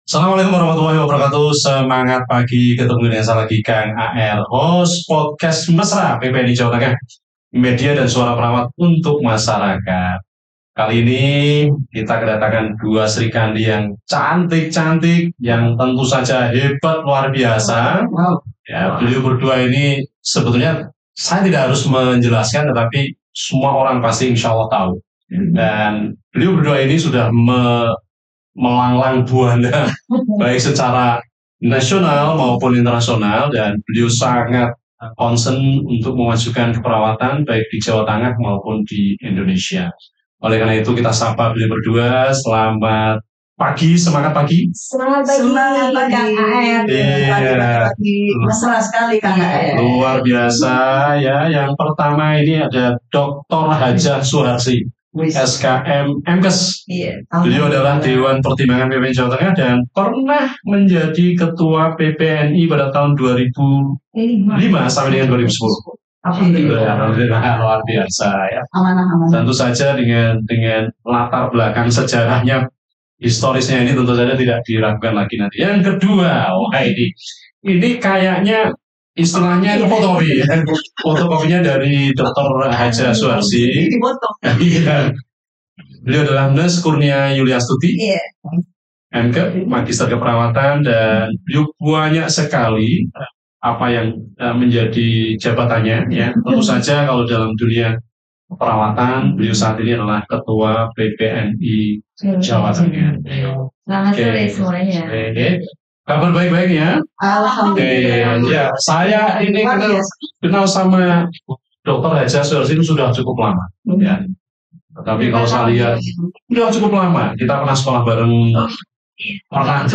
Assalamualaikum warahmatullahi wabarakatuh. Semangat pagi, ketemu dengan saya lagi Kang AR, host podcast Mesra PPNI Jawa Tengah, media dan suara perawat untuk masyarakat. Kali ini kita kedatangan dua Sri Kandi yang cantik-cantik, yang tentu saja hebat luar biasa. Ya, beliau berdua ini sebetulnya saya tidak harus menjelaskan, tetapi semua orang pasti insya Allah tahu. Dan beliau berdua ini sudah melanglang buana baik secara nasional maupun internasional, dan beliau sangat concern untuk memajukan keperawatan baik di Jawa Tengah maupun di Indonesia. Oleh karena itu kita sapa beliau berdua. Selamat pagi, semangat pagi. Semangat pagi, Kang AR. Iya. Mesra sekali Kang AR. Luar biasa ya. Yang pertama ini ada Dr. Hajah Suharsi, SKM MKes. Iya. Beliau adalah Dewan Pertimbangan PPNI Jawa Tengah dan pernah menjadi Ketua PPNI pada tahun 2005 sampai dengan 2010. Alhamdulillah, luar biasa ya. Amanah. Tentu saja dengan latar belakang sejarahnya, historisnya ini tentu saja tidak diragukan lagi nanti. Yang kedua, wah ini kayaknya istilahnya itu fotokopi ya. Fotokopinya dari Dr. Hajah Suharsi. Iya. Beliau adalah Nurse Kurnia Yuliastuti, MK, Magister Keperawatan, dan beliau banyak sekali apa yang menjadi jabatannya ya. Tentu saja kalau dalam dunia perawatan, beliau saat ini adalah Ketua PPNI Jawa Tengah. Selamat sore semuanya. Kabar baik-baik ya? Alhamdulillah. Ya, saya ini kenal sama Dr. Hajah Suharsi itu sudah cukup lama ya. Tapi kalau saya lihat sudah cukup lama, kita pernah sekolah bareng, pernah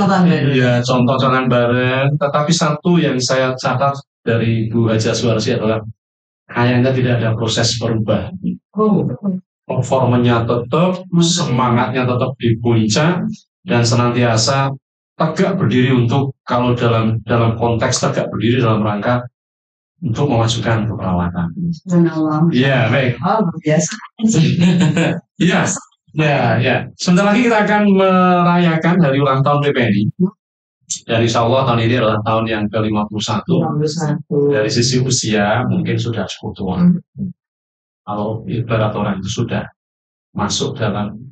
contoh-contohan bareng. Tetapi satu yang saya catat dari Bu Hajah Suharsi adalah kayaknya tidak ada proses perubahan. Performanya tetap, semangatnya tetap di puncak, dan senantiasa tegak berdiri untuk, kalau dalam konteks tegak berdiri dalam rangka untuk memajukan keperawatan. Iya, baik. Biasa. Ya. Sebentar lagi kita akan merayakan hari ulang tahun PPNI. Dan insya Allah tahun ini adalah tahun yang ke-51. Dari sisi usia mungkin sudah cukup tua. Kalau ibarat orang itu sudah masuk dalam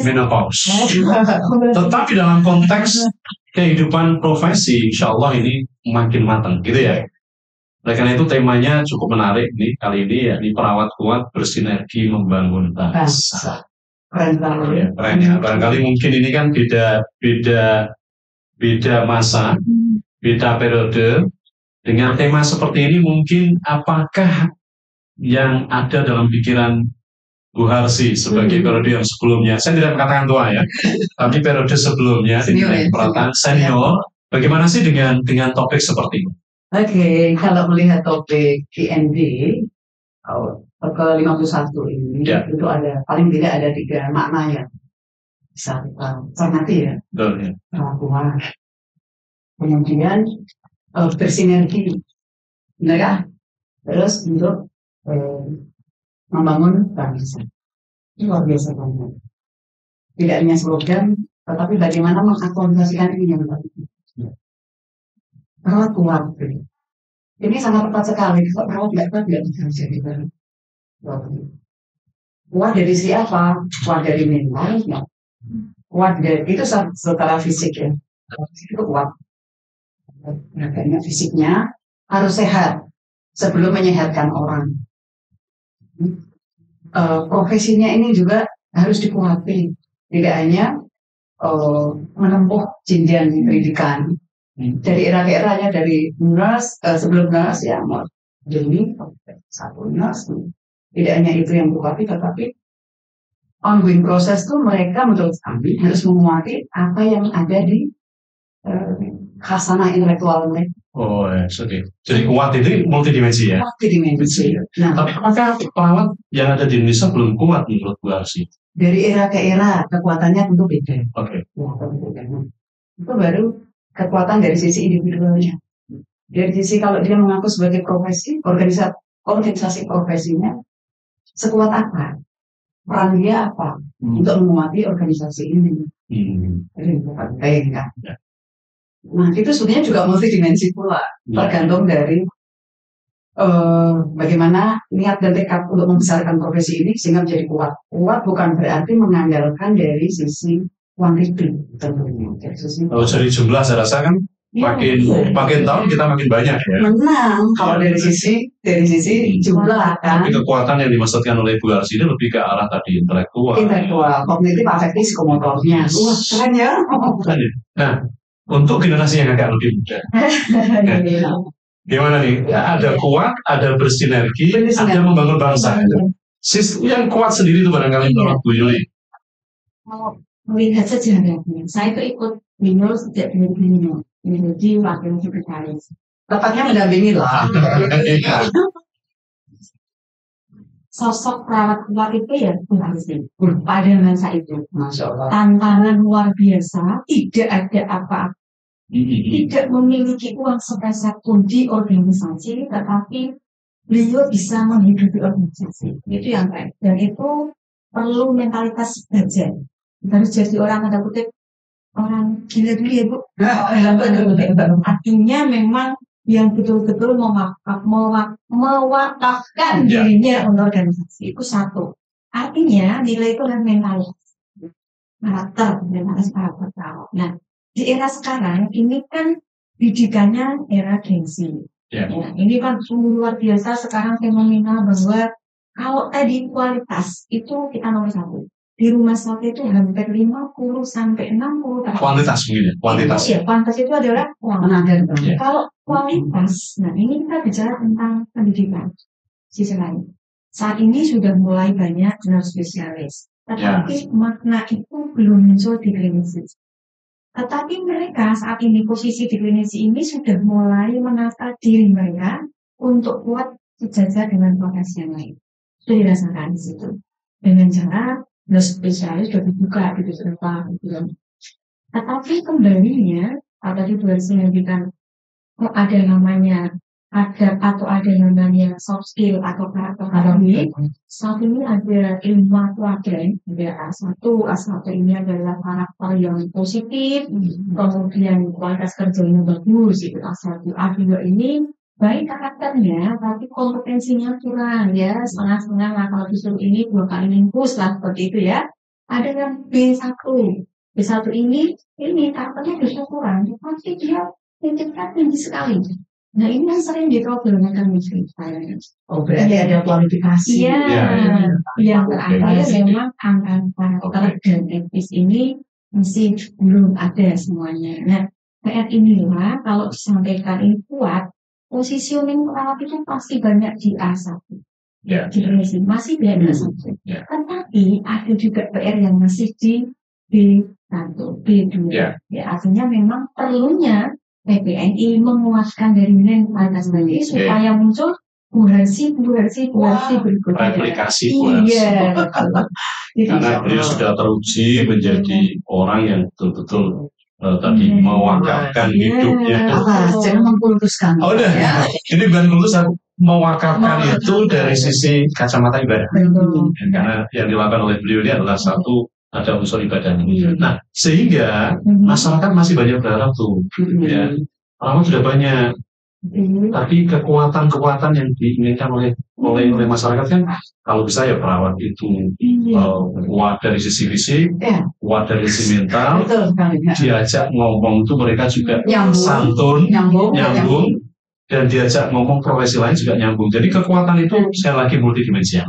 menopause. Tetapi dalam konteks kehidupan profesi, insya Allah ini makin matang, gitu ya. Oleh karena itu temanya cukup menarik nih kali ini, ya, di perawat kuat bersinergi membangun bangsa. Keren banget. Ya, keren ya. Barangkali mungkin ini kan beda masa, beda periode. Dengan tema seperti ini mungkin apakah yang ada dalam pikiran Bu Harsi sebagai periode yang sebelumnya, saya tidak mengatakan tua ya, tapi periode sebelumnya dengan perawatan senior, bagaimana sih dengan topik seperti ini? Oke, kalau melihat topik PNB ke-51 ini, itu ada, paling tidak ada 3 makna yang bisa kita cermati ya. Betul ya. Pengakuan. Kemudian bersinergi, benar ya? Terus untuk membangun bangsa. Ini luar biasa banget. Tidak hanya slogan, tetapi bagaimana mengakomodasikan ini yang penting. Perawat kuat. Ini sangat tepat sekali. Kalau perawat tidak bisa jadi kuat dari siapa? Kuat dari mental, ya. Kuat dari itu secara fisik ya. Itu kuat. Nah, fisiknya harus sehat sebelum menyehatkan orang. Profesinya ini juga harus dikuati. Tidak hanya menempuh jenjang pendidikan. Dari era ke eranya, dari nurse, sebelum nurse ya, jadi satu nurse. Tidak hanya itu yang dikuati, tetapi ongoing proses itu mereka menurut kami harus menguati apa yang ada di khasanah intelektual mereka. Oh ya, oke. Jadi kuat itu multidimensi ya? Multidimensi. Nah, tapi apakah perawat yang ada di Indonesia belum kuat menurut Bu Harsi? Dari era ke era kekuatannya tentu beda. Oke. Itu baru kekuatan dari sisi individualnya. Dari sisi kalau dia mengaku sebagai profesi, organisasi profesinya sekuat apa? Peran dia apa untuk menguati organisasi ini? Jadi penting kan. Ya. Nah itu sebenarnya juga multidimensi pula, tergantung dari bagaimana niat dan tekad untuk membesarkan profesi ini sehingga menjadi kuat. Kuat bukan berarti mengandalkan dari sisi quantity tentunya. Kalau dari jumlah saya rasa kan makin tahun kita makin banyak ya. Menang kalau dari sisi jumlah kan. Tapi kekuatan yang dimaksudkan oleh Bu Arsi ini lebih ke arah tadi intelektual, kognitif, afektif, psikomotornya. Wah keren ya. Nah, untuk generasi yang agak lebih muda, gimana nih? Ada kuat, ada bersinergi, ada membangun bangsa. Yang kuat sendiri itu barangkali menurut Bu Yuli. Melihat sejarahnya, saya itu ikut Binul sejak 2005 menjadi wakil sekretaris. Tepatnya mendampingi lah. Sosok perawat kuat itu ya Bu Arsi pada masa itu. Masya Allah. Tantangan luar biasa, tidak ada apa-apa, tidak memiliki uang sepeser pun di organisasi, tetapi beliau bisa menghidupi organisasi. Itu yang baik. Dan itu perlu mentalitas baja. Harus jadi orang tanda kutip orang gila dulu ya Bu. Artinya memang yang betul-betul mewakafkan dirinya untuk organisasi itu satu. Artinya nilai itu kan mentalitas, karakter, karakter. Nah di era sekarang ini kan didikannya era gengsi. Ya, ini kan sungguh luar biasa sekarang fenomena bahwa kalau tadi kualitas itu kita nomor satu. Di rumah sakit itu hampir 50 sampai 60. Kuantitas mungkin ya, kuantitas. Ya, kuantitas itu adalah kuantitas. Kalau kualitas, nah ini kita bicara tentang pendidikan. Sisi lain, saat ini sudah mulai banyak nurse spesialis, tetapi makna itu belum muncul di klinisi. Tetapi mereka saat ini posisi di klinisi ini sudah mulai menata diri mereka untuk kuat sejajar dengan profesi yang lain. Sudah dirasakan di situ dengan cara nurse spesialis sudah dibuka gitu sebentar gitu. Tetapi kembalinya tadi Bu Arsi menyampaikan ada namanya ada namanya soft skill atau karakter ini. Saat ini ada 5 kuadran, ada A1 ini adalah karakter yang positif, kemudian kualitas kerjanya bagus, itu A1. A2 ini baik karakternya, tapi kompetensinya kurang ya, setengah-setengah lah. Kalau disuruh ini 2 kali impus lah seperti itu ya. Ada yang B1 ini karakternya justru kurang, tapi dia tingkatnya tinggi sekali. Nah ini yang sering diproblemkan mungkin saya. Oh berarti ada kualifikasi. Iya. Yang terakhir memang angka karakter dan etis ini masih belum ada semuanya. Nah PR inilah kalau disampaikan ini kuat, positioning perawat itu pasti banyak di A1. Di klinisi masih banyak A1. Tetapi ada juga PR yang masih di B1, B2. Ya artinya memang perlunya PPNI menguaskan dari kualitas tadi supaya muncul buharsi berikutnya. Replikasi buharsi. Iya. Karena beliau sudah teruji menjadi orang yang betul-betul tadi mewakafkan hidupnya. Jangan mengkultuskan. Oh udah, ini bukan kultus, mewakafkan itu dari sisi kacamata ibadah. Karena yang dilakukan oleh beliau ini adalah satu ada unsur ibadahnya. Nah, sehingga masyarakat masih banyak berharap tuh. Ya, orang sudah banyak. Tapi kekuatan yang diinginkan oleh masyarakat kan, kalau bisa ya perawat itu kuat dari sisi fisik, kuat dari sisi mental, diajak ngomong tuh mereka juga santun, nyambung, dan diajak ngomong profesi lain juga nyambung. Jadi kekuatan itu sekali lagi multidimensial.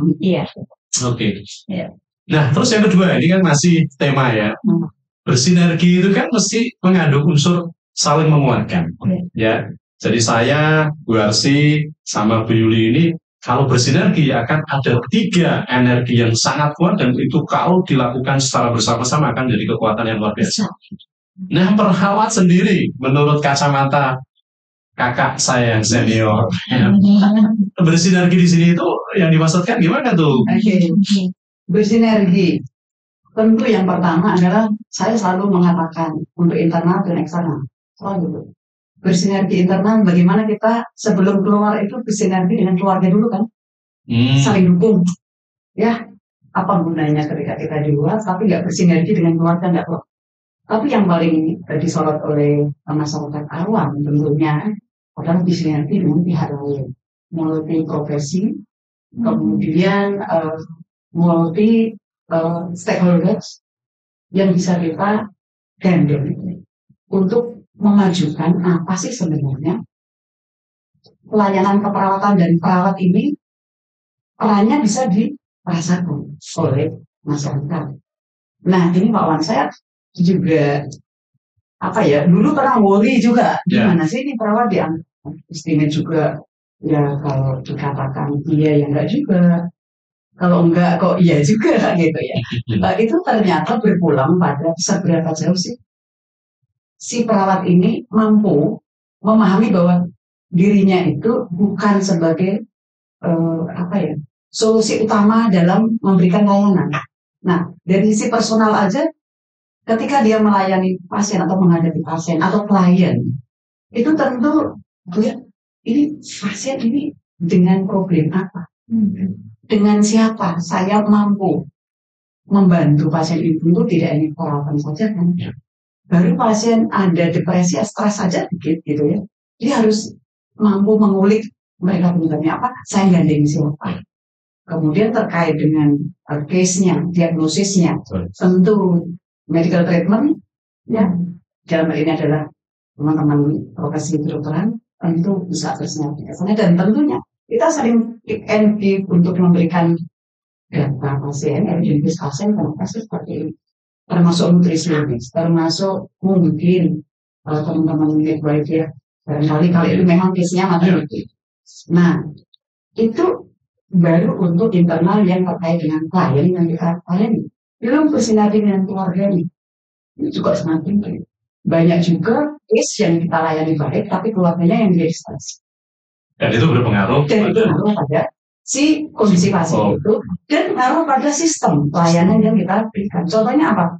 Oke. Nah, terus yang kedua, ini kan masih tema ya. Bersinergi itu kan mesti mengandung unsur saling menguatkan. Ya. Jadi saya, Bu Arsi, sama Bu Yuli ini, kalau bersinergi akan ada 3 energi yang sangat kuat, dan itu kalau dilakukan secara bersama-sama akan jadi kekuatan yang luar biasa. Nah, perawat sendiri, menurut kacamata kakak saya yang senior, bersinergi di sini itu yang dimaksudkan gimana tuh? Bersinergi. Tentu yang pertama adalah saya selalu mengatakan untuk internal dan eksternal. Selalu. Bersinergi internal, bagaimana kita sebelum keluar itu bersinergi dengan keluarga dulu kan? Saling dukung. Ya, apa gunanya ketika kita di luar tapi nggak bersinergi dengan keluarga, nggak Tapi yang paling disorot oleh masyarakat awam tentunya adalah disinergi dengan pihak lain, multi profesi, kemudian multi stakeholders yang bisa kita gandeng untuk memajukan apa sih sebenarnya pelayanan keperawatan dan perawat ini perannya bisa dirasakan oleh masyarakat. Nah ini Pak Wan, saya juga dulu pernah worry juga gimana sih ini perawat dianggap istimewa juga ya, kalau dikatakan iya ya enggak juga, kalau enggak kok iya juga gitu ya. Itu ternyata berpulang pada seberapa jauh sih si perawat ini mampu memahami bahwa dirinya itu bukan sebagai solusi utama dalam memberikan layanan. Nah dari sisi personal aja, ketika dia melayani pasien atau menghadapi pasien atau klien, itu tentu lihat ini pasien ini dengan problem apa, dengan siapa saya mampu membantu pasien itu. Tidak hanya perawatan saja kan, baru pasien ada depresi, stres saja dikit gitu ya, dia harus mampu mengulik mereka penyebabnya apa, saya gandeng siapa. Kemudian terkait dengan case-nya, diagnosisnya, tentu medical treatment ya, dalam hal ini adalah teman-teman profesi kedokteran tentu bisa bersinergi ke sana, dan tentunya kita sering keep untuk memberikan data pasien, evidence pasien pada kasus seperti ini, termasuk nutrisionis, termasuk mungkin teman-teman midwife ya, barangkali kali ini memang case-nya maternity. Nah itu baru untuk internal yang terkait dengan klien yang kita layani. Belum bersinergi dengan keluarganya, ini juga semakin banyak juga case yang kita layani baik, tapi keluarganya yang menjadi stres. Dan itu berpengaruh pada si kondisi pasien itu, dan pengaruh pada sistem pelayanan yang kita berikan. Contohnya apa?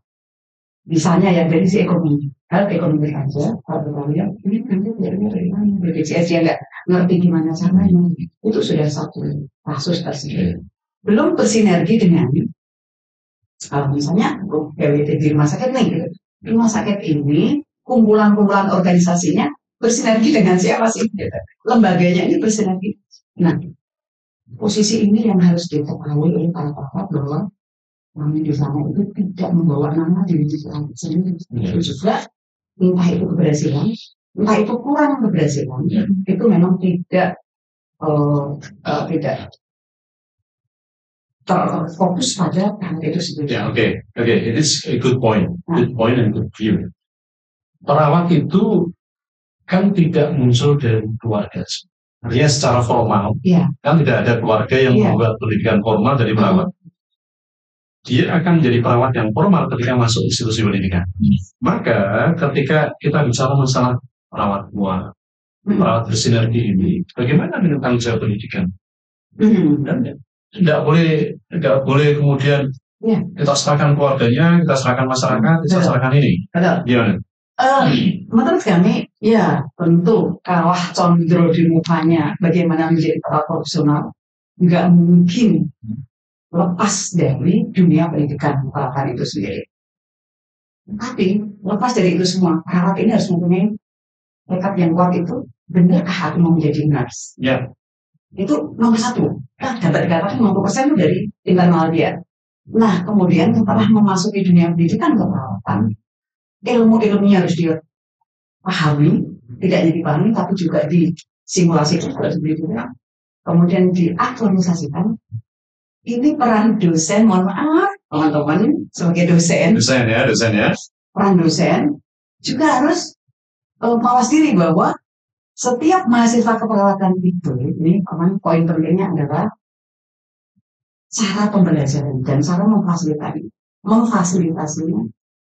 Misalnya ya dari si ekonomi, health ekonomi aja, kalau kalian ini nanti dari mana? BPJS ya nggak ngerti gimana caranya, itu sudah satu kasus tersendiri. Belum bersinergi dengan kalau misalnya PWT di rumah sakit nih, rumah sakit ini kumpulan-kumpulan organisasinya bersinergi dengan siapa sih? Lembaganya ini bersinergi. Nah, posisi ini yang harus diketahui oleh para perawat bahwa kami di sana itu tidak membawa nama diri kita sendiri. Itu juga entah itu keberhasilan, entah itu kurang keberhasilan, itu memang tidak terfokus pada hal itu sendiri. Ya, oke, it is a good point and good view. Perawat itu kan tidak muncul dari keluarga. Artinya secara formal, kan tidak ada keluarga yang membuat pendidikan formal dari perawat. Dia akan menjadi perawat yang formal ketika masuk institusi pendidikan. Maka ketika kita bicara masalah perawat tua, perawat bersinergi ini, bagaimana dengan tanggung jawab pendidikan? Dan tidak boleh kemudian kita serahkan keluarganya, kita serahkan masyarakat, kita serahkan ini. Gimana? Menurut kami, ya tentu kalah condro di mukanya bagaimana menjadi perawat profesional, nggak mungkin lepas dari dunia pendidikan perawatan itu sendiri. Tapi lepas dari itu semua, perawat ini harus mempunyai tekad yang kuat. Itu benarkah aku mau menjadi nurse? Ya. Itu nomor satu. Dapat dikatakan 50% itu dari internal dia. Nah, kemudian setelah memasuki dunia pendidikan keperawatan, ilmu-ilmunya harus dia pahami, tidak hanya dipahami, tapi juga disimulasikan, kemudian diaktualisasikan. Ini peran dosen, mohon maaf teman-teman, sebagai dosen ya, peran dosen juga harus mawas diri bahwa setiap mahasiswa keperawatan itu, ini poin pentingnya adalah cara pembelajaran dan cara memfasilitasinya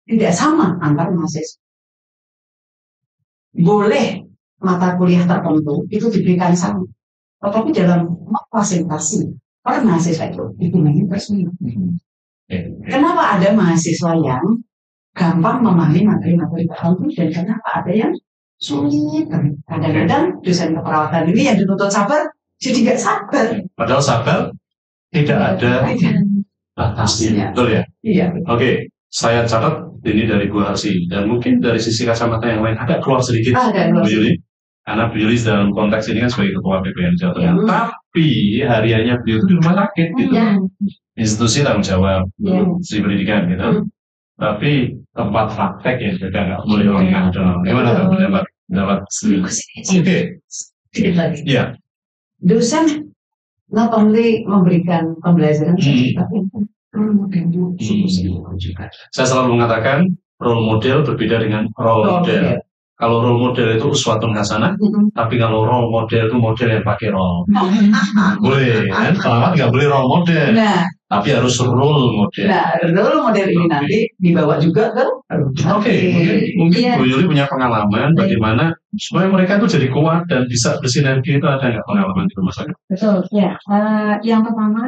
tidak sama antar mahasiswa. Boleh mata kuliah tertentu itu diberikan sama, tetapi dalam memfasilitasi para mahasiswa itu digunanya personil. Kenapa ada mahasiswa yang gampang memahami materi-materi tertentu dan kenapa ada yang sulit? Kadang-kadang dosen keperawatan ini yang dituntut sabar jadi nggak sabar. Padahal sabar tidak ada batasnya, betul ya? Iya. Oke, saya catat ini dari Bu Harsi, dan mungkin dari sisi kacamata yang lain agak keluar sedikit, Ada Bu keluar Yuli. Karena Bu Yuli dalam konteks ini kan sebagai ketua BPN Jawa Tengah. Ya. Tapi hariannya beliau itu di rumah sakit gitu. Ya. Institusi tanggung jawab, Ya. institusi pendidikan gitu. Tapi tempat praktek ya juga nggak boleh orang yang ada. Gimana Pak pendapat? Oke. Sedikit lagi. Ya. Dosen not only memberikan pembelajaran, tapi role model juga. Saya selalu mengatakan role model berbeda dengan role model. Kalau role model itu uswatun hasanah, tapi kalau role model itu model yang pakai role. Boleh, kan? Selamat nggak boleh role model. Nah, tapi harus role model. Nah, role model ini nanti dibawa juga ke Oke, mungkin Bu Yuli punya pengalaman bagaimana supaya mereka itu jadi kuat dan bisa bersinergi, itu ada nggak pengalaman di rumah sakit? Betul, ya. Yang pertama,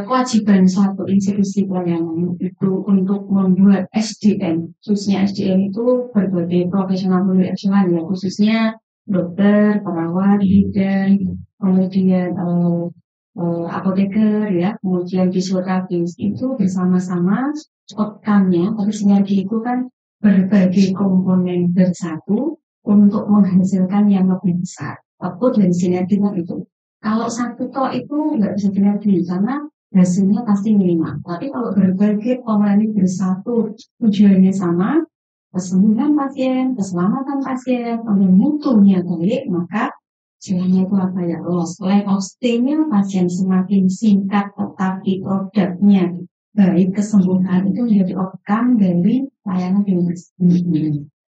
kewajiban suatu institusi pelayanan itu untuk membuat SDM, khususnya SDM itu berbagai profesional excellence ya, khususnya dokter, perawat, bidan, kemudian apoteker ya, kemudian fisioterapis itu bersama-sama outcome-nya, tapi sinergi itu kan berbagai komponen bersatu untuk menghasilkan yang lebih besar. Output dari sinerginya itu. Kalau satu toh itu nggak bisa sinergi karena hasilnya pasti minimal. Tapi kalau berbagai komponen bersatu tujuannya sama, kesembuhan pasien, keselamatan pasien, kemudian mutunya baik, maka istilahnya itu apa ya, loss length of stay-nya pasien semakin singkat, tetapi produknya baik, kesembuhan itu menjadi outcome dari layanan klinis.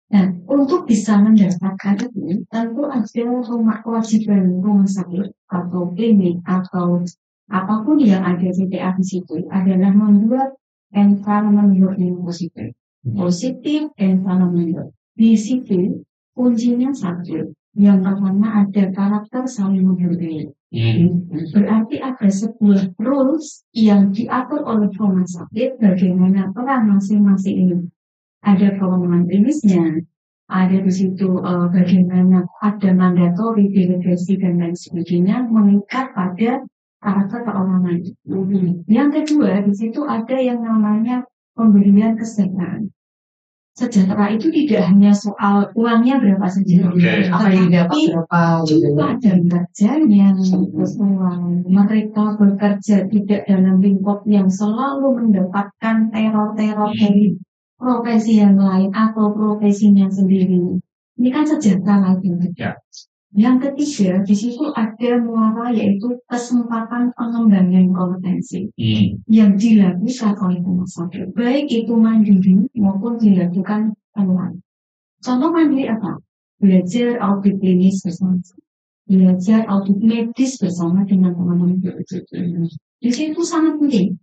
Nah, untuk bisa mendapatkan itu, tentu ada kewajiban rumah sakit atau klinik atau apapun yang ada di PA di situ adalah membuat environment yang positif. Positif environment. Di situ kuncinya satu. Yang pertama ada karakter saling menghargai. Berarti ada sebuah rules yang diatur oleh rumah sakit bagaimana peran masing-masing ini. Ada kewenangan klinisnya, ada di situ bagaimana ada mandatori, delegasi dan lain sebagainya mengikat pada karakter perorangan. Yang kedua di situ ada yang namanya pemberian kesejahteraan. Sejahtera itu tidak hanya soal uangnya berapa saja, apa yang dapat berapa, juga dan kerjanya sesuai. Mereka bekerja tidak dalam lingkup yang selalu mendapatkan teror-teror dari profesi yang lain atau profesinya sendiri. Ini kan sejahtera lagi. Ya. Yang ketiga, di situ ada muara yaitu kesempatan pengembangan kompetensi yang dilakukan oleh rumah sakit. Baik itu mandiri maupun dilakukan online. Contoh mandiri apa? Belajar audit klinis bersama, belajar audit medis bersama dengan teman-teman. Di situ sangat penting.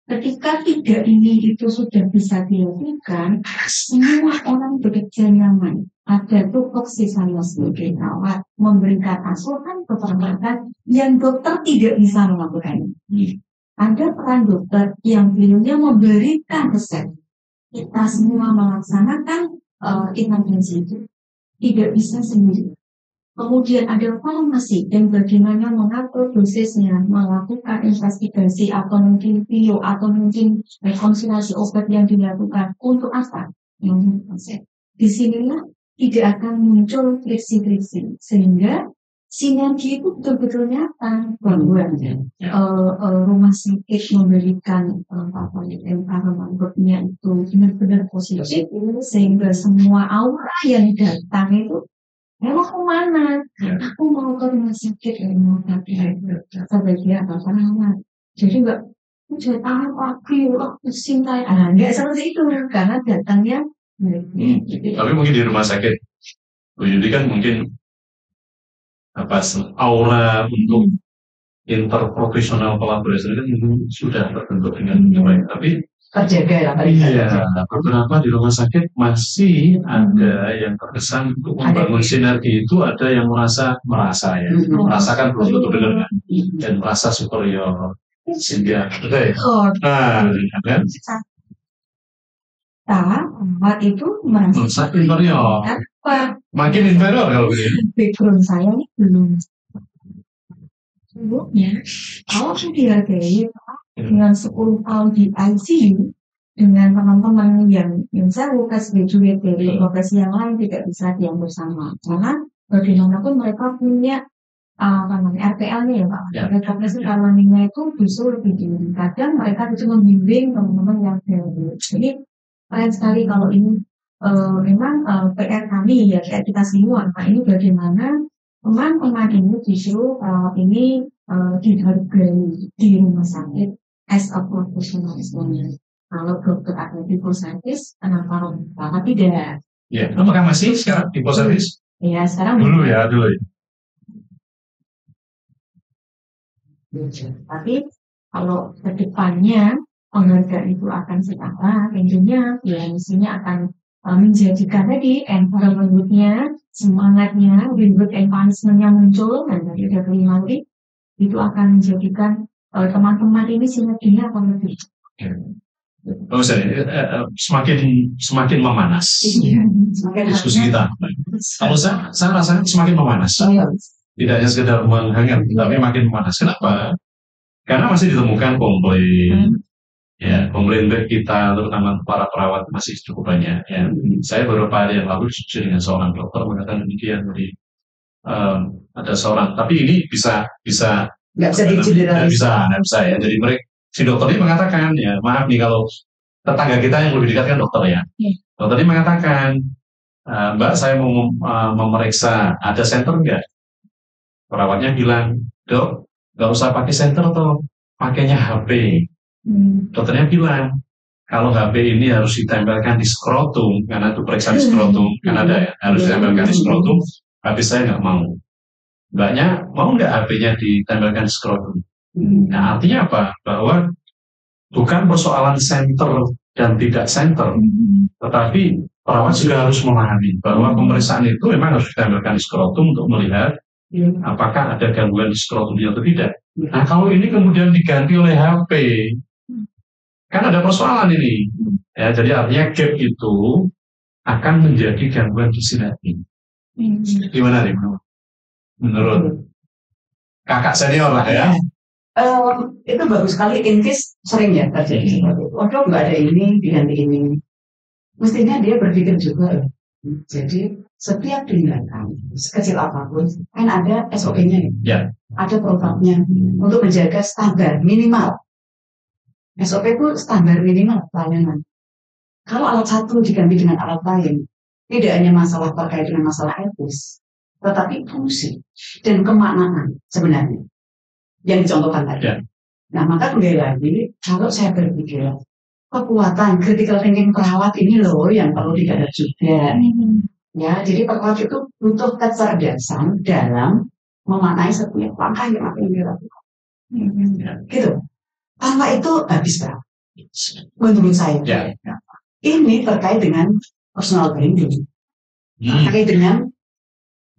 Ketika tiga ini itu sudah bisa dilakukan, semua orang bekerja nyaman. Ada tupoksi saya sebagai perawat memberikan asuhan keperawatan yang dokter tidak bisa melakukan. Ada peran dokter yang beliaunya memberikan resep. Kita semua melaksanakan intervensi itu tidak bisa sendiri. Kemudian ada farmasi yang bagaimana mengatur dosisnya, melakukan investigasi atau mungkin video atau mungkin rekonsiliasi obat yang dilakukan untuk apa? Di sinilah tidak akan muncul friksi-friksi sehingga sinergi itu betul-betul nyata bahwa rumah sakit memberikan environment-nya itu benar-benar positif sehingga semua aura yang datang itu mau kemana? Aku mau ke rumah sakit mau sebagai apa perawat. Jadi enggak jadi aku pusing kayak enggak seperti itu karena datangnya. Tapi mungkin di rumah sakit Bu Yuli kan mungkin aura untuk interprofesional kolaborasi kan sudah terbentuk dengan baik. Tapi terjaga ya. Iya, beberapa di rumah sakit masih ada yang terkesan untuk membangun sinergi itu ada yang merasakan merasakan belum tentu benar kan, dan merasa superior sehingga betul. Kan? Perawat itu merasa inferior. Makin inferior kalau begini. Background saya ini belum. Sebelumnya, kalau dihargai dengan 10 tahun di ICU, dengan teman-teman yang seru graduate dari profesi yang lain tidak bisa diam bersama, karena bagaimanapun mereka punya RPL-nya ya Pak. Rekomendasi learning-nya itu justru lebih tinggi. Kadang mereka itu membimbing teman-teman yang baru. Jadi keren sekali kalau ini memang PR kami ya kayak kita semua. Nah ini bagaimana teman-teman ini justru ini dihargai di rumah sakit as a professional sebenarnya. Kalau dokter atau hiposervis, kenapa Bapak tidak? Ya, apakah masih sekarang hiposervis? Ya, sekarang dulu ya. Tapi kalau ke depannya penghargaan itu akan setara, tentunya ya mestinya akan menjadikan tadi environment-nya, semangatnya, reward and punishment-nya muncul, dan dari ada kelima itu akan menjadikan teman-teman ini sinerginya akan lebih. Oh, semakin memanas diskusi kita. Kalau saya rasa semakin memanas. Tidak hanya sekedar menghangat, tapi makin memanas. Kenapa? Karena masih ditemukan komplain. Ya, komplain baik kita, terutama para perawat masih cukup banyak. Ya. Saya beberapa hari yang lalu diskusi dengan seorang dokter mengatakan demikian. Jadi ada seorang, tapi ini bisa nggak bisa bisa ya. Jadi mereka si dokter ini mengatakan, ya maaf nih kalau tetangga kita yang lebih dekat kan dokter ya. Dokter ini mengatakan, Mbak saya mau memeriksa ada senter enggak? Perawatnya bilang, Dok, nggak usah pakai senter toh, pakainya HP. Dokternya bilang, kalau HP ini harus ditempelkan di skrotum, karena itu periksa di skrotum, kan ada ya, harus ditempelkan di skrotum, HP saya nggak mau. Mbaknya mau nggak HP-nya ditempelkan di skrotum? Nah, artinya apa? Bahwa bukan persoalan center dan tidak center, tetapi perawat juga harus memahami bahwa pemeriksaan itu memang harus ditempelkan di skrotum untuk melihat apakah ada gangguan di skrotumnya atau tidak. Nah, kalau ini kemudian diganti oleh HP, kan ada persoalan ini. Ya, jadi artinya gap itu akan menjadi gangguan gizi lagi. Gimana nih menurut kakak senior lah ya? Itu bagus sekali. In case sering ya terjadi seperti itu. Waduh, nggak ada ini diganti ini. Mestinya dia berpikir juga. Jadi setiap tindakan sekecil apapun kan ada SOP-nya ya. Ada programnya untuk menjaga standar minimal. SOP itu standar minimal pelayanan. Kalau alat satu diganti dengan alat lain, tidak hanya masalah terkait dengan masalah etis, tetapi fungsi dan kemaknaan sebenarnya yang dicontohkan tadi. Ya. Nah, maka kembali lagi, kalau saya berpikir kekuatan critical thinking perawat ini loh yang perlu digarap juga. Ya, jadi perawat itu butuh kecerdasan dalam memaknai setiap langkah yang akan dilakukan. Gitu. Tanpa itu habis perawat. Menurut saya. Ya. Ini terkait dengan personal branding. Terkait dengan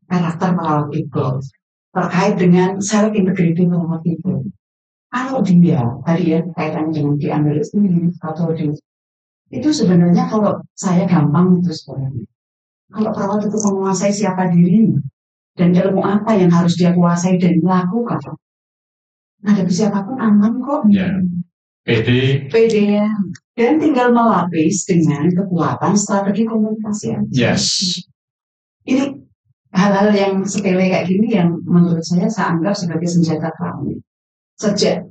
karakter perawat itu. Terkait dengan self integrity perawat itu. Kalau dia tadi ya kaitannya dengan diambil sendiri atau itu sebenarnya kalau saya gampang itu sebenarnya. Kalau perawat itu menguasai siapa dirinya dan ilmu apa yang harus dia kuasai dan lakukan, hadapi siapapun aman kok. Ya. PD ya. Dan tinggal melapis dengan kekuatan strategi komunikasi. Yes. Ini hal-hal yang sepele kayak gini yang menurut saya anggap sebagai senjata kami. Sejak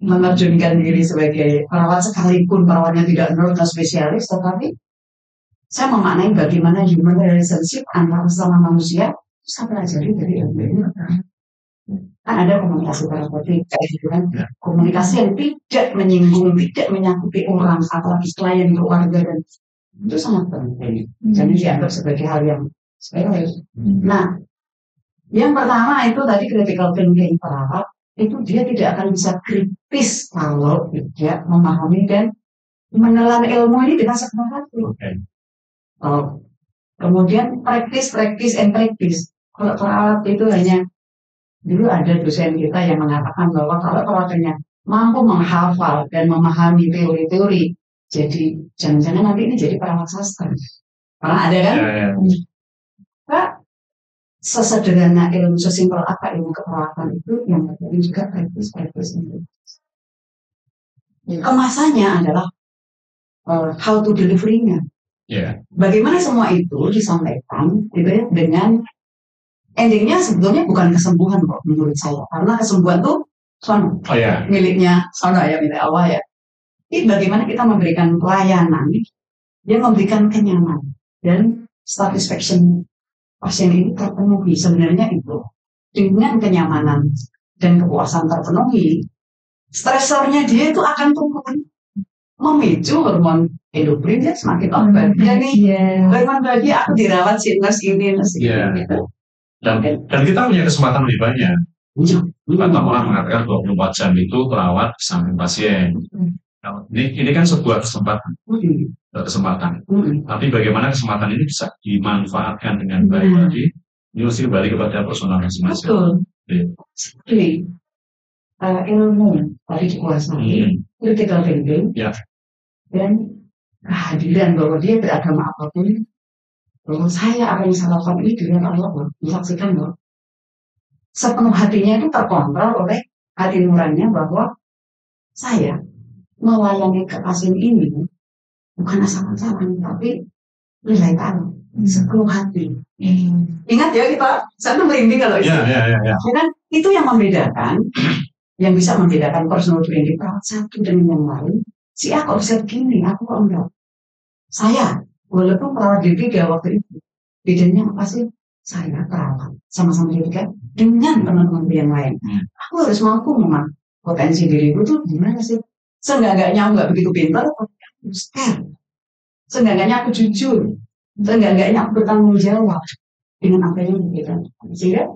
menerjunkan diri sebagai perawat sekalipun perawatnya tidak non spesialis, tetapi saya memaknai bagaimana human relationship antara sesama manusia itu saya pelajari dari ilmu ini. Kan ada komunikasi terapeutik, kan? Komunikasi yang tidak menyinggung, tidak menyakiti orang, apalagi klien, keluarga, dan itu sangat penting. Jadi dianggap sebagai hal yang sepele. Nah, yang pertama itu tadi critical thinking perawat. Itu dia tidak akan bisa kritis kalau tidak memahami dan menelan ilmu ini dengan sepenuh hati. Kemudian practice and practice. Kalau perawat itu hanya, dulu ada dosen kita yang mengatakan bahwa kalau perawatnya mampu menghafal dan memahami teori-teori, jadi jangan-jangan nanti ini jadi perawat sastra. Karena ada kan? Pak, sesederhana ilmu, sesimpel apa ilmu keperawatan itu yang terjadi juga practice itu. Kemasannya adalah how to delivery-nya. Ya. Bagaimana semua itu disampaikan gitu ya, dengan endingnya sebetulnya bukan kesembuhan kok menurut saya, karena kesembuhan tuh sono miliknya sono ya, milik Allah ya. Ini bagaimana kita memberikan pelayanan yang memberikan kenyamanan dan satisfaction pasien ini terpenuhi. Sebenarnya itu dengan kenyamanan dan kepuasan terpenuhi, stresornya dia itu akan turun, memicu hormon endorfin dia semakin bahagia nih. Hormon bahagia, aku dirawat si nurse ini gitu. Dan kita punya kesempatan lebih banyak. Kata orang mengatakan 24 jam itu perawat samping pasien. Ini kan sebuah kesempatan. Tapi bagaimana kesempatan ini bisa dimanfaatkan dengan baik tadi? Ini mesti kembali kepada personal masing-masing. Betul. Seperti ilmu tadi dikuasai, critical thinking, dan kehadiran bahwa dia beragama apapun, bahwa saya akan bisa lakukan ini dengan Allah, menyaksikan bahwa sepenuh hatinya itu terkontrol oleh hati nuraninya bahwa saya melayani ke pasien ini bukan asal-asalan, tapi nilai taruh sepenuh hati. Ingat ya, saya merinding kalau itu. Kan itu yang membedakan, yang bisa membedakan personal branding perawat satu dengan yang lain. Si A kok bisa begini, aku kok enggak. Saya, walaupun perawat D3 waktu itu, bedanya apa sih? Saya perawat sama-sama D3 dengan teman-teman yang lain. Aku harus mampu memahami potensi diriku tuh gimana sih? Seenggak-enggaknya aku nggak begitu pintar, aku seenggak-enggaknya aku jujur, seenggak-enggaknya aku bertanggung jawab dengan apa yang diberikan. Sehingga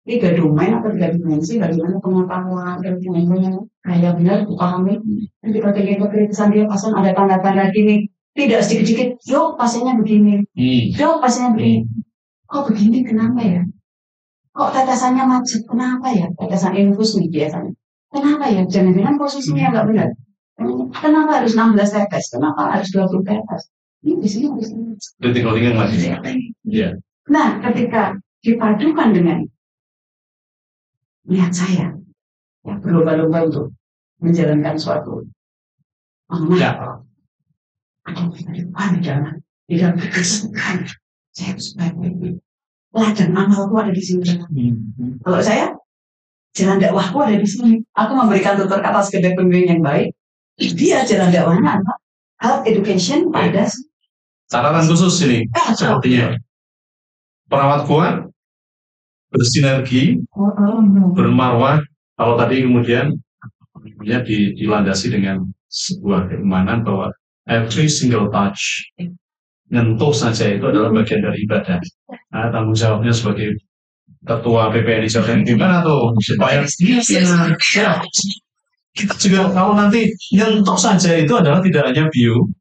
3 domain atau 3 dimensi bagaimana pengetahuan dan pengetahuan kayak benar dipahami. Ketika kekritisan dia pasien ada tanda-tanda gini, tidak sedikit-sedikit, yuk pasiennya begini, yuk pasiennya begini. Kok begini kenapa ya? Kok tetesannya macet kenapa ya? Tetesan infus nih biasanya. Kenapa ya? Jangan-jangan posisinya nggak benar. Kenapa harus 16 tetes? Kenapa harus 20 tetes? Ini di sini. Critical thinking masih. Nah, ketika dipadukan dengan lihat saya ya berlomba-lomba untuk menjalankan suatu amanah. Ada jangan tidak berkesukaan. Saya harus baik-baik. Ladang amalku ada di sini. Kalau saya jalan dakwahku ada di sini. Aku memberikan tutur kata sekedar pembimbing yang baik. Dia jalan dakwahnya apa? Health education pada catatan khusus ini. Sepertinya perawat kuat, bersinergi, bermarwah. Kalau tadi kemudian dilandasi dengan sebuah keimanan bahwa every single touch, nyentuh saja itu adalah bagian dari ibadah. Nah, tanggung jawabnya sebagai ketua PPNI Jawa gimana tuh supaya kita juga kalau nanti nyentuh saja itu adalah tidak hanya bio,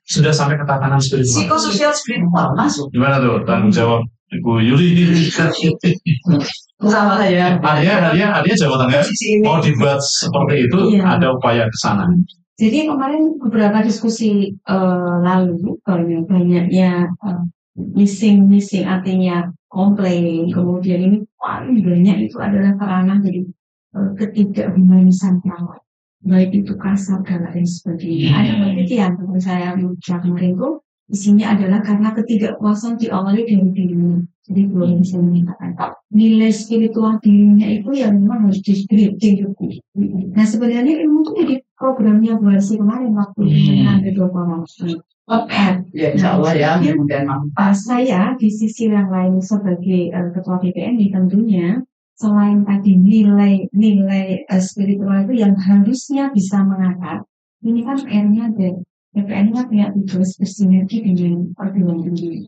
sudah sampai ke tatanan spiritual. Psikososial spiritual masuk. Gimana tuh tanggung jawab Ibu Yuli? Sama saya. Artinya Jawa Tengah mau dibuat seperti itu, ada upaya ke sana. Jadi kemarin beberapa diskusi lalu banyaknya missing artinya komplain, kemudian ini paling banyak itu adalah karena jadi ketidakhumanisan perawat, baik itu kasar, galak dan sebagainya. Ada penelitian teman saya kemarin itu isinya adalah karena ketidakpuasan diawali dari dirinya. Jadi boleh bisa menyatakan nilai spiritual dirinya itu yang memang harus dihidupi. Nah sebenarnya ilmu itu jadi programnya Buasi kemarin waktu ada 2 orang. Ya insya Allah ya. Saya di sisi yang lain sebagai ketua PPNI tentunya selain tadi nilai spiritual itu yang harusnya bisa mengakar, ini kan PR-nya ada. PPN-nya punya tugas bersinergi dengan perguruan tinggi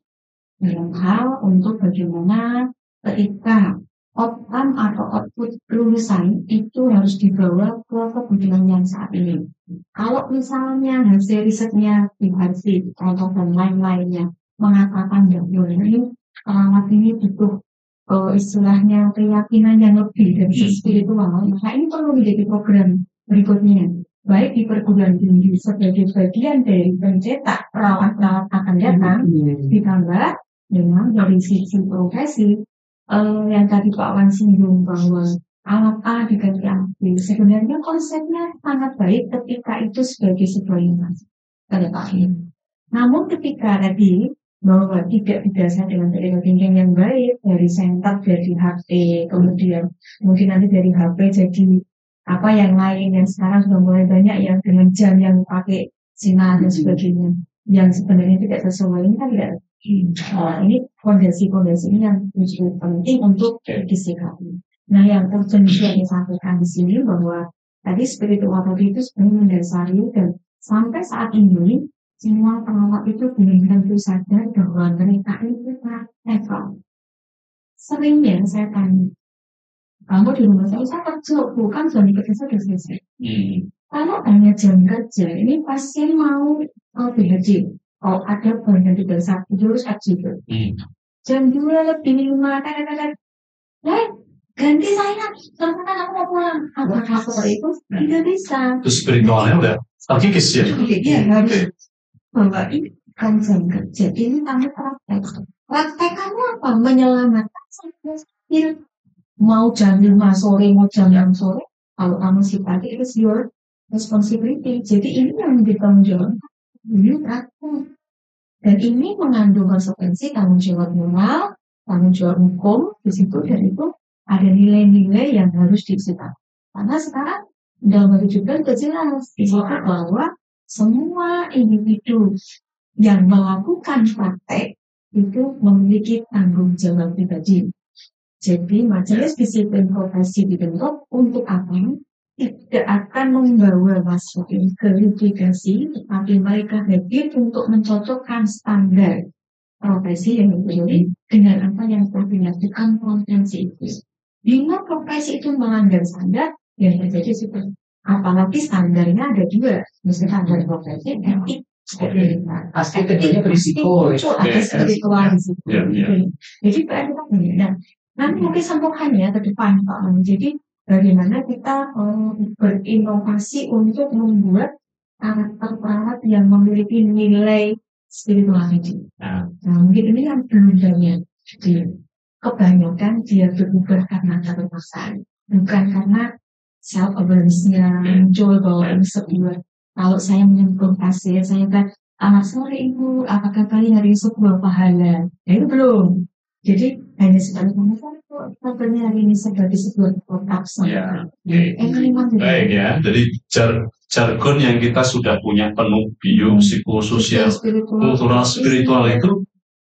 dalam hal untuk bagaimana ketika outcome atau output lulusan itu harus dibawa ke kebutuhan yang saat ini. Kalau misalnya hasil risetnya di Harvard, contoh dan lain-lainnya mengatakan bahwa ini perawat ini butuh istilahnya keyakinan yang lebih dari spiritual, maka ini perlu menjadi program berikutnya. Baik di perguruan tinggi sebagai bagian dari pencetak perawat-perawat akan datang, ditambah dengan dari sisi profesi yang tadi Pak Wan singgung bahwa alat A diganti alat B. Sebenarnya konsepnya sangat baik ketika itu sebagai sebuah inovasi. penyetaan. Namun ketika tadi bahwa tidak didasar dengan critical thinking yang baik, dari center, dari HP, kemudian mungkin nanti dari HP jadi apa yang lain yang sekarang sudah mulai banyak yang dengan jam yang pakai sinar dan sebagainya, yang sebenarnya tidak sesuai, ini kan tidak. Ini fondasi-fondasi ini yang justru penting untuk disikapi. Nah, yang urgent juga disampaikan di sini bahwa tadi spirituality itu sebenarnya mendasari, dan sampai saat ini semua perawat itu belum tentu sadar bahwa mereka itu netral. Seringnya saya tanya, kamu di rumah saya kerja, bukan jam kerja saya sudah selesai. Kalau hanya jam kerja, ini pasien mau dihaji. Oh, ada banyak di dasar itu harus juga. Jam 2 lebih 5, ganti saya, karena aku mau pulang. Apakah itu tidak bisa? Itu spiritualnya udah terkikis ya? Iya, harus. Bahwa ini kan jam kerja, ini kamu praktek. Praktekannya apa? Menyelamatkan saya. Mau jam 5 sore, mau jam 6 sore, kalau kamu si pagi, itu your responsibility. Jadi ini yang ditanggung jawab. Ini praktek. Dan ini mengandung konsekuensi tanggung jawab moral, tanggung jawab hukum di situ, dan itu ada nilai-nilai yang harus disikapi. Karena sekarang dalam hal juga jelas di situ bahwa semua individu yang melakukan praktek itu memiliki tanggung jawab pribadi. Jadi majelis disiplin profesi dibentuk untuk apa? Tidak akan membawa masukin ke litigasi, tetapi mereka hadir untuk mencocokkan standar profesi yang dimiliki dengan apa yang telah dilakukan konvensi itu. Bila profesi itu melanggar standar, yang terjadi seperti apalagi standarnya ada juga, misalnya standar profesi, etik, Pasti keduanya berisiko. Ada spiritual di situ. Jadi berarti nah, nanti mungkin sambungannya ke depan Pak. Jadi bagaimana kita berinovasi untuk membuat karakter perawat yang memiliki nilai spirituality. Nah, mungkin ini yang belum banyak. Jadi kebanyakan dia berubah karena keterpaksaan, bukan karena self awareness-nya muncul bahwa ini sebuah. Kalau saya menyentuh pasien, saya bilang, anak sore ibu, apakah kalian hari sebuah pahala? Ya itu belum. Jadi hanya sekali kabarnya hari ini sebagai sebuah protapsa. Baik ya, jadi jargon yang kita sudah punya penuh bio, psikososial, kultural, spiritual itu,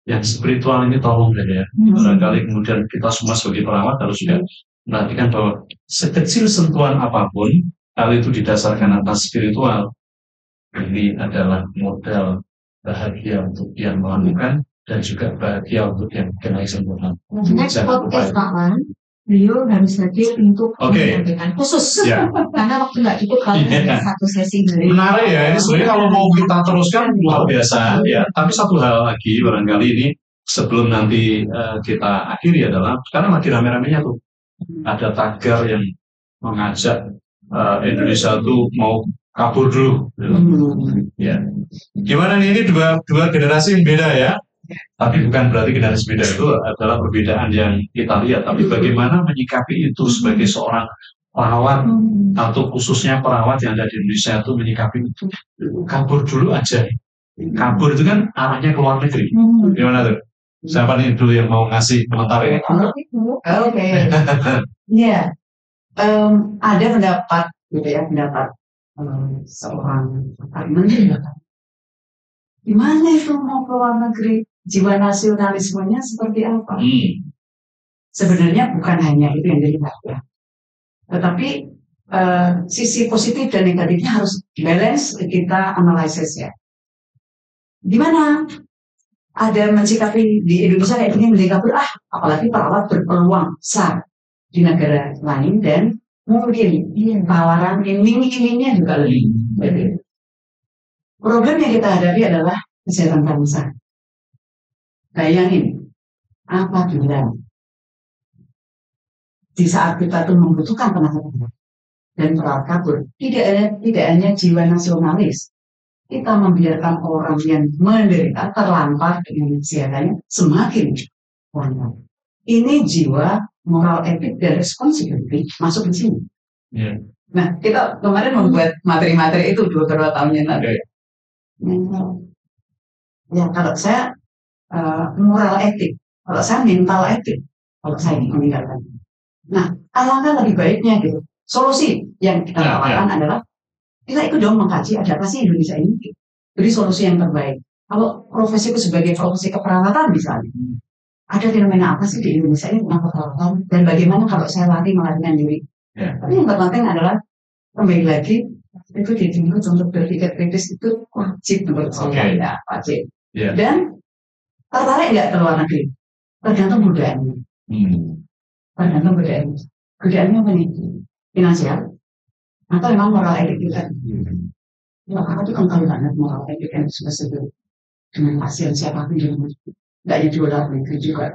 yang spiritual ini tolong deh ya. Barangkali kemudian kita semua sebagai perawat harus juga perhatikan bahwa sekecil sentuhan apapun, hal itu didasarkan atas spiritual. Ini adalah modal bahagia untuk yang melakukan dan juga bahagia untuk yang kenal sempurna. Next podcast Pak, beliau harus hadir untuk menyampaikan khusus karena waktu nggak cukup kalau satu sesi dari. Menarik ya, ini sebenarnya kalau mau kita teruskan luar biasa ya. Tapi satu hal lagi barangkali ini sebelum nanti kita akhiri adalah karena lagi rame-ramenya tuh ada tagar yang mengajak Indonesia tuh mau kabur dulu. Ya. Gimana nih, ini dua generasi yang beda ya. Tapi bukan berarti generasi beda itu adalah perbedaan yang kita lihat. Tapi bagaimana menyikapi itu sebagai seorang perawat atau khususnya perawat yang ada di Indonesia itu menyikapi itu kabur dulu aja. Kabur itu kan arahnya ke luar negeri. Gimana tuh? Siapa nih dulu yang mau ngasih komentar ini? Oke. Ya, ada pendapat gitu ya, pendapat seorang menteri. Gimana itu mau ke luar negeri? Jiwa nasionalismenya seperti apa? Sebenarnya bukan hanya itu yang dilihat ya, tetapi sisi positif dan negatifnya harus balance kita analisis ya. Gimana? Ada mensikapi di Indonesia kayak gini, mensikapi apalagi perawat berpeluang besar di negara lain dan mungkin tawaran iming-imingnya juga lebih. Problem yang kita hadapi adalah kesehatan bangsa. Bayangin, apabila di saat kita tuh membutuhkan tenaga dan perawat kabur, tidak hanya jiwa nasionalis, kita membiarkan orang yang menderita terlantar dengan kesiapannya semakin lantar. Ini jiwa moral, etik, dan responsibility masuk di sini. Nah, kita kemarin membuat materi-materi itu beberapa tahun yang lalu. mental. Ya kalau saya moral etik, kalau saya mental etik, kalau saya meninggalkan. Nah, alangkah lebih baiknya gitu. Solusi yang kita lakukan adalah kita ikut dong mengkaji ada apa sih Indonesia ini. Jadi solusi yang terbaik. Kalau profesiku sebagai profesi keperawatan misalnya, ada fenomena apa sih di Indonesia ini tentang keperawatan dan bagaimana kalau saya melarikan diri. Tapi yang terpenting adalah kembali lagi itu dituntut untuk berpikir kritis itu wajib menurut saya ya wajib. Dan tertarik nggak ke luar negeri? Tergantung budayaannya. Tergantung budayaannya. Budayaannya apa nih? Finansial atau memang moral etik kita? Ya, aku tuh kental banget moral etik yang sebesar dengan pasien siapapun yang nggak jadi dolar negeri juga.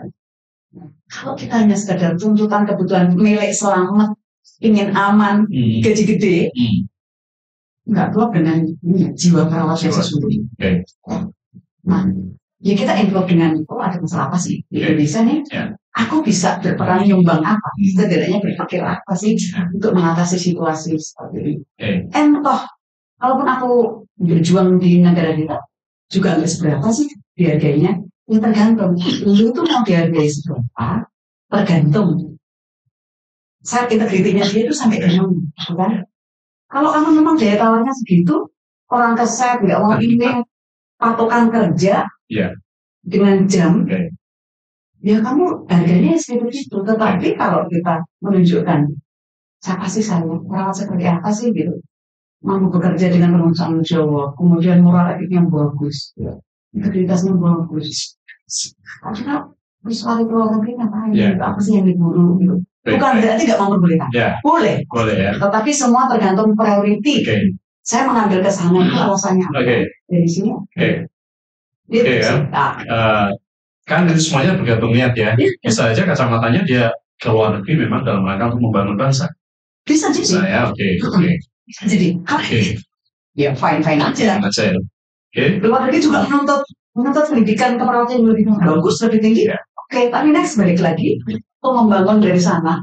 Kalau kita hanya sekedar tuntutan kebutuhan milik selamat, ingin aman, gaji gede, nggak klop dengan jiwa perawat yang sesungguhnya. Nah, ya kita involve dengan ada masalah apa sih di Indonesia nih? Aku bisa berperan nyumbang apa? Setidaknya berpikir apa sih untuk mengatasi situasi seperti ini? Toh, kalaupun aku berjuang di negara kita, juga nggak seberapa sih dihargainya. Yang tergantung. Lu tuh mau dihargai seberapa? Tergantung. Saat integritinya dia itu sampai ke mana? Kan? Kalau kamu memang daya tawarnya segitu, orang keset nggak mau ini patokan kerja dengan jam, ya kamu harganya seperti itu. Tetapi kalau kita menunjukkan siapa sih saya, perawat seperti apa sih gitu, mampu bekerja dengan penuh tanggung jawab, kemudian moral etiknya bagus, integritasnya bagus. Karena misalnya keluar negeri ngapain? Apa sih yang diburu gitu? Bukan berarti tidak mau memperbolehkan. Boleh ya. Tetapi semua tergantung priority. Saya mengambil ke sana itu alasannya. Dari sini. Kan itu semuanya bergantung niat ya. Bisa aja kacamatanya dia ke luar negeri memang dalam rangka untuk membangun bangsa. Bisa jadi. Jadi, ya fine aja. Luar negeri juga menuntut pendidikan keperawatan yang lebih bagus, lebih tinggi. Tapi next balik lagi untuk membangun dari sana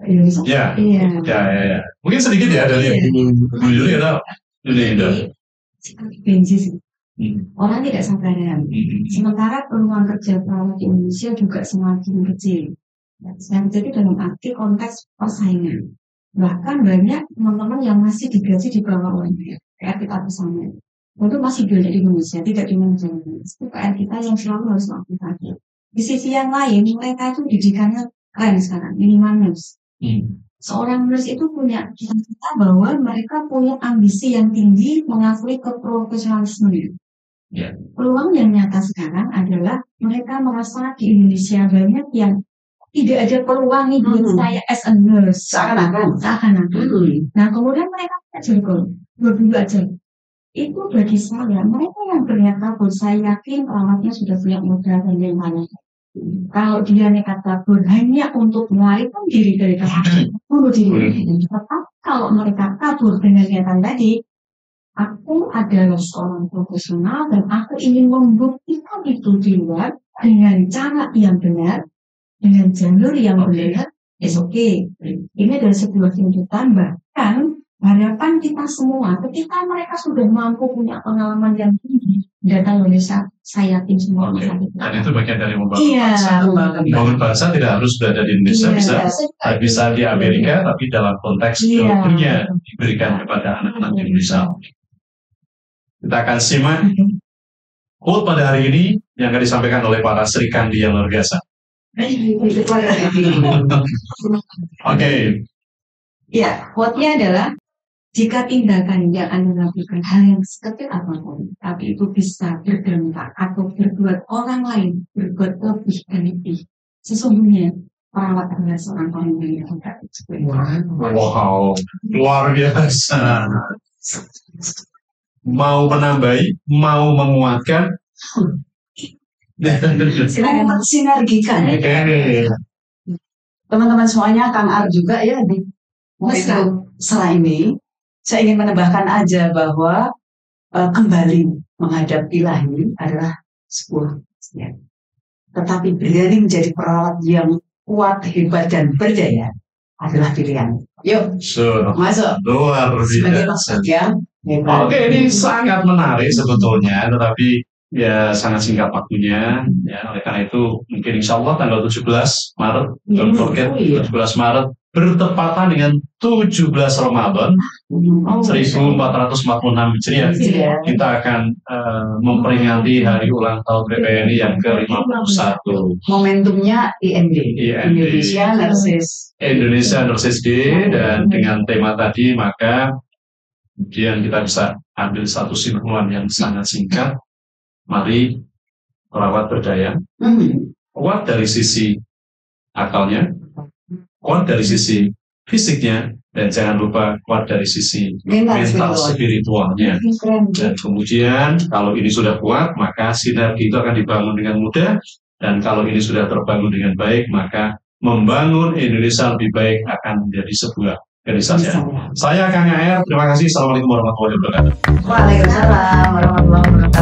Indonesia. Ya. Mungkin sedikit ya dari Bu Yuli atau Yuli. Benci sih. Orang tidak sabaran. Sementara peluang kerja perawat di Indonesia juga semakin kecil. Dan jadi dalam arti konteks persaingan. Bahkan banyak teman-teman yang masih digaji di bawah UMR. Kayak kita bersama. Itu masih banyak di Indonesia, tidak di Indonesia. Itu PR kita yang selalu harus melakukan. Di sisi yang lain, mereka itu didikannya keren sekarang, minimal nurse. Seorang nurse itu punya cita-cita bahwa mereka punya ambisi yang tinggi mengakui keprofesionalisme. Peluang yang nyata sekarang adalah mereka merasa di Indonesia banyak yang tidak ada peluang nih buat saya as a nurse. Seakan-akan. Nah, kemudian mereka jargon, dulu aja. Itu bagi saya, mereka yang ternyata saya yakin perawatnya sudah punya modal dan yang lain. Kalau dia nekat kabur hanya untuk melarikan diri dari kesehatan, bunuh diri. Tetapi kalau mereka kabur dengan niatan tadi, aku adalah seorang profesional dan aku ingin membuktikan itu di luar dengan cara yang benar, dengan jalur yang benar, it's okay. Ini adalah sebuah tuntutan, bahkan harapan kita semua ketika mereka sudah mampu punya pengalaman yang tinggi datang Indonesia, saya yakin semua dan itu bagian dari membangun bangsa. Membangun bangsa tidak harus berada di Indonesia, bisa di Amerika, tapi dalam konteks dunia diberikan kepada anak-anak di Indonesia. Kita akan simak quote pada hari ini yang akan disampaikan oleh para Sri Kandi yang luar biasa. Ya, quote-nya adalah, jika tindakan yang Anda lakukan hal yang sekecil apapun, tapi itu bisa berdampak atau berbuat orang lain berbuat lebih dan lebih, sesungguhnya perawat adalah seorang orang yang hebat. Wow, luar biasa. Mau menambahi, mau menguatkan, silakan sinergikan. Teman-teman semuanya, Kang Ar juga ya di setelah ini. Saya ingin menambahkan aja bahwa kembali menghadap ilahi adalah sebuah ya. Tetapi berani menjadi perawat yang kuat, hebat, dan berdaya adalah pilihan. Yuk, masuk. Luar biasa. Sebagai maksud yang Hebat. Oke, ini sangat menarik sebetulnya, tetapi ya sangat singkat waktunya. Ya, oleh karena itu mungkin insya Allah tanggal 17 Maret, don't forget, 17 Maret bertepatan dengan 17 Ramadan 1446 Hijriah. Kita akan memperingati hari ulang tahun PPNI yang ke-51. Momentumnya IND, IND. Indonesia Nurses Day, dan dengan tema tadi maka kemudian kita bisa ambil satu simpulan yang sangat singkat. Mari merawat berdaya, kuat dari sisi akalnya, kuat dari sisi fisiknya, dan jangan lupa kuat dari sisi mental spiritualnya. Dan kemudian kalau ini sudah kuat, maka sinergi itu akan dibangun dengan mudah, dan kalau ini sudah terbangun dengan baik, maka membangun Indonesia lebih baik akan menjadi sebuah keniscayaan. Saya Kang AR, terima kasih. Assalamualaikum warahmatullahi wabarakatuh. Waalaikumsalam warahmatullahi wabarakatuh.